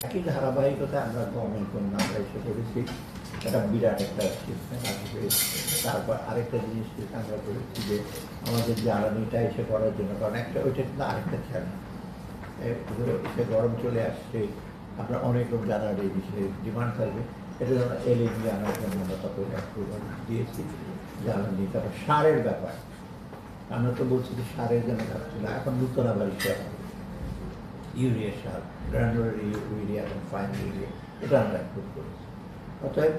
একই ধারাবাহিকতা আমরা গভর্নমেন্ট আমরা এসে করেছি, এটা বিরাট একটা অ্যাচিভমেন্ট আসবে। তারপর আরেকটা জিনিস আমরা করেছি যে আমাদের জ্বালানিটা এসে করার জন্য, কারণ একটা ওইটা কিন্তু আরেকটা খেয়াল এসে গরম চলে আসছে, আপনার অনেক লোক জ্বালানি বিষয়ে ডিমান্ড থাকবে, এটা জন্য এলএনজি আনার জন্য আমরা তখন অ্যাপ্রুভাল দিয়েছি। জ্বালানি তারপর সারের ব্যাপার, আমরা তো বলছি যে সারের জন্য থাকছিল, এখন নতুন আবার সার, ইউরিয়া সার, গ্রানুলার ইউরিয়া এবং ফাইন ইউরিয়া, এটা আমরা অ্যাপ্রুভ করেছি। অতএব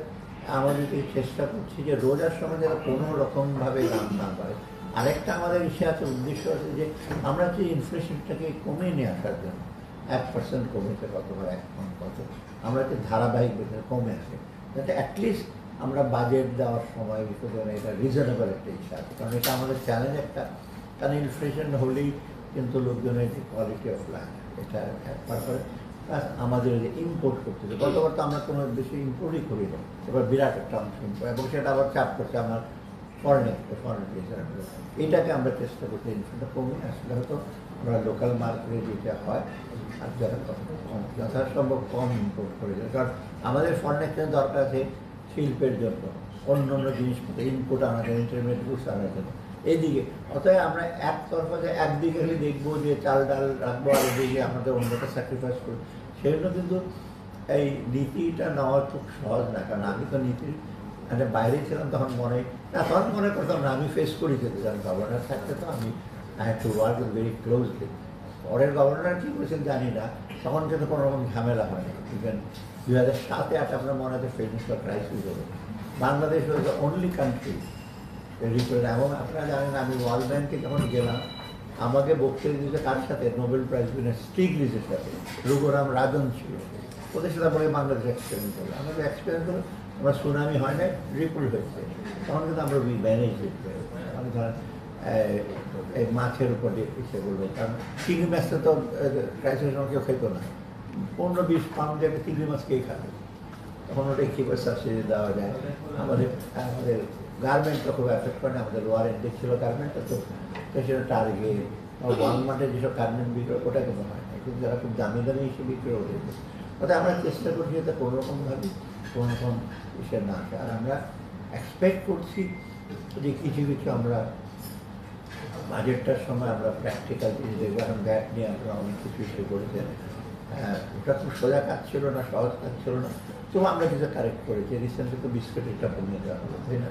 আমাদের চেষ্টা করছি যে রোজার সময় যেন কোনো রকমভাবে দাম না বাড়ে। আরেকটা আমাদের ইসে আছে, উদ্দেশ্য আছে যে আমরা যে ইনফ্লেশনটাকে কমিয়ে নিয়ে আসার জন্য 1% কমেছে কতবার, 1 কত, আমরা যে ধারাবাহিক কমে আসে, যাতে অ্যাটলিস্ট আমরা বাজেট দেওয়ার সময় এটা রিজনেবল একটা ইস্যু আছে, কারণ এটা আমাদের চ্যালেঞ্জ একটা। কারণ ইনফ্লেশন হলেই কিন্তু লোকজনের যে কোয়ালিটি অফ লাইফ এটা একবার করে, প্লাস আমাদের যে ইম্পোর্ট করতে হবে, গতবার তো আমরা কোনো বেশি ইম্পোর্টই করি না, এবার বিরাট একটা অংশ ইম্পোর্ট, এবং সেটা আবার চাপ করছে আমার ফরেন এটাকে আমরা চেষ্টা করছি ইনফ্লেশনটা কমে আসলে হয়তো আমরা লোকাল মার্কেটে যেটা হয় আর যারা কম যথাসম্ভব কম ইম্পোর্ট করে যায়, কারণ আমাদের ফরেন এক্সচেঞ্জ দরকার আছে শিল্পের জন্য, অন্য অন্য জিনিসপত্র ইনপুট আনার জন্য, ইন্টারমিডিয়েট গুডস আনার জন্য। এইদিকে অতএব আমরা একতরফা যে একদিকে খালি দেখবো যে চাল ডাল রাখবো আর এদিকে আমাদের অন্যটা স্যাক্রিফাইস করবো, সেজন্য কিন্তু এই নীতিটা নেওয়া খুব সহজ না। কারণ আমি তো নীতির মানে বাইরে ছিলাম, তখন তখন মনে করতাম না, আমি ফেস করি যেতে কারণ গভর্নর থাকতে তো আমি I have to work very closely. পরের গভর্নর কী করেছেন জানি না, তখন কিন্তু কোনো রকম ঝামেলা হয় না। ইভেন 2007-08 আপনার মনে হচ্ছে ফিনান্সিয়াল ক্রাইসিস হলো, Bangladesh was the only country এবং আপনারা জানেন আমি ওয়ার্ল্ড ব্যাংকে যখন গেলাম, আমাকে বক্তৃতা দিতে কার সাথে, নোবেল প্রাইজ উইনার স্টিগলিজের সাথে, রঘুরাম রাজন ছিল, ওদের সাথে বলে বাংলাদেশ এক্সপেরিমেন্ট হলো। আমাদের এক্সপেরিয়েন্স হলো, আমরা সুনামি হয় না, রিপোর্ট হয়েছে, তখন কিন্তু আমরা ম্যানেজ করতে মানে ধরেন এই মাছের উপর ইসে বলবো, কারণ চিংড়ি মাছটা তো ক্রাইসিসের সময় কেউ খেতো না, 15-20 পাউন্ড একটা চিংড়ি মাছ খেয়ে খাবে, তখন ওটাই কী করে সাবসিডি দেওয়া যায়। আমাদের গার্মেন্টটা খুব এফেক্ট করে না, আমাদের লোয়ার এন্ডে ছিল গার্মেন্টটা, তো সেটা টার্গেট ওয়ালমার্টে যেসব গার্মেন্ট বিক্রি ওটা কিন্তু হয় না, কিন্তু যারা খুব দামি দামি এসে বিক্রি ওঠে, ওটা আমরা চেষ্টা করছি যাতে কোনোরকমভাবে কোনো রকম ইসে না আসে। আর আমরা এক্সপেক্ট করছি যে কিছু কিছু আমরা বাজেটটার সময় আমরা প্র্যাকটিক্যাল জিনিস দেখবো। এখন ব্যাট নিয়ে আমরা অনেক কিছু ইসে করেছেন, ওটা খুব সোজা কাজ ছিল না, সহজ কাজ ছিল না, তো আমরা কিছু কারেক্ট করেছি। রিসেন্টলি তো বিস্কুটেরটা কমিয়ে দেওয়া হলো, তাই না?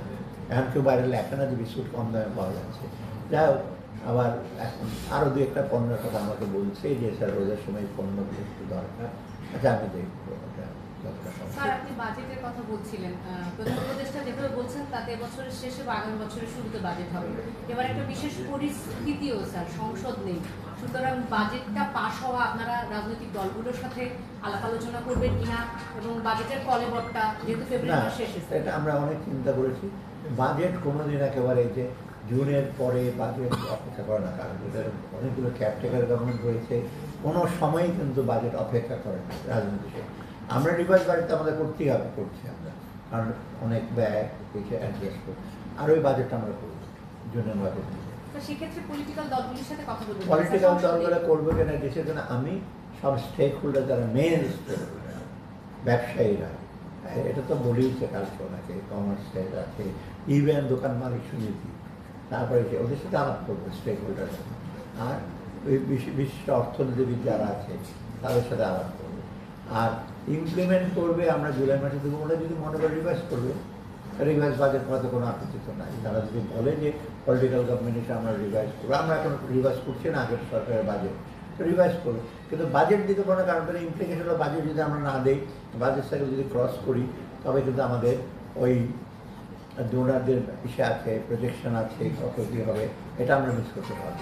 এখন কেউ বাইরে লেখা না যে বিস্কুট কম দামে পাওয়া যাচ্ছে। যাই হোক, আবার এখন আরও 2-1টা পণ্যের কথা আমাকে বলছে যে স্যার রোজার সময় পণ্যগুলো একটু দরকার। আচ্ছা, আমি দেখবো ওটা। স্যার, আপনি বাজেটের কথা বলছিলেন, প্রধান উপদেষ্টা যেভাবে বলছেন তাতে বছরের শেষে বা আগামী বছরের শুরুতে বাজেট হবে। এবার একটা বিশেষ পরিস্থিতিও স্যার, সংসদ নেই, সুতরাং বাজেটটা পাস হওয়া আপনারা রাজনৈতিক দলগুলোর সাথে আলাপ আলোচনা করবেন কিনা, এবং বাজেটের কলেবরটা যেহেতু ফেব্রুয়ারি শেষে, এটা আমরা অনেক চিন্তা করেছি। বাজেট কোনোদিন একেবারে যে জুনের পরে বাজেট অপেক্ষা করে না, কারণ এদের অনেকগুলো ক্যাপটেকার গভর্নমেন্ট রয়েছে, কোনো সময়ই কিন্তু বাজেট অপেক্ষা করে না রাজনীতিতে। আমরা রিভাইজ বাজেটটা আমাদের করতেই হবে, করছি আমরা, কারণ অনেক ব্যয় অ্যাডজাস্ট করছি, আর ওই বাজেটটা আমরা করবো জুনের বাজেট। সেক্ষেত্রে পলিটিক্যাল দলগুলির সাথে কথা বলবো, পলিটিক্যাল দলগুলো করবে কিনা দেশের জন্য আমি সব স্টেক হোল্ডার যারা মেন ব্যবসায়ীরা, এটা তো বলেইছে কালকে ওনাকে, কমার্স আছে, ইভেন দোকান মালিক সমিতি, তারপরে ওদের সাথে আলাপ করবো স্টেক হোল্ডার, আর ওই বিশ্ব অর্থনীতিবিদ যারা আছে তাদের সাথে আলাপ করবো। আর ইমপ্লিমেন্ট করবে আমরা জুলাই মাসে দেবো, ওরা যদি মনে করে রিভাইজ করবে, রিভাইজ বাজেট করাতে কোনো আপত্তি তো নাই। তারা যদি বলে যে পলিটিক্যাল গভর্নমেন্ট এসে আমরা রিভাইজ করবো, আমরা এখন রিভাইজ করছি না, আগের সরকারের বাজেট রিভাইজ করবো, কিন্তু বাজেট দিতে কোনো কারণ তাহলে ইমপ্লিকেশন হলো বাজেট যদি আমরা না দিই, বাজেট সাইকেল যদি ক্রস করি, তবে কিন্তু আমাদের ওই ডোনারদের ইসে আছে, প্রজেকশন আছে, কত কী হবে, এটা আমরা মিস করতে পারবো।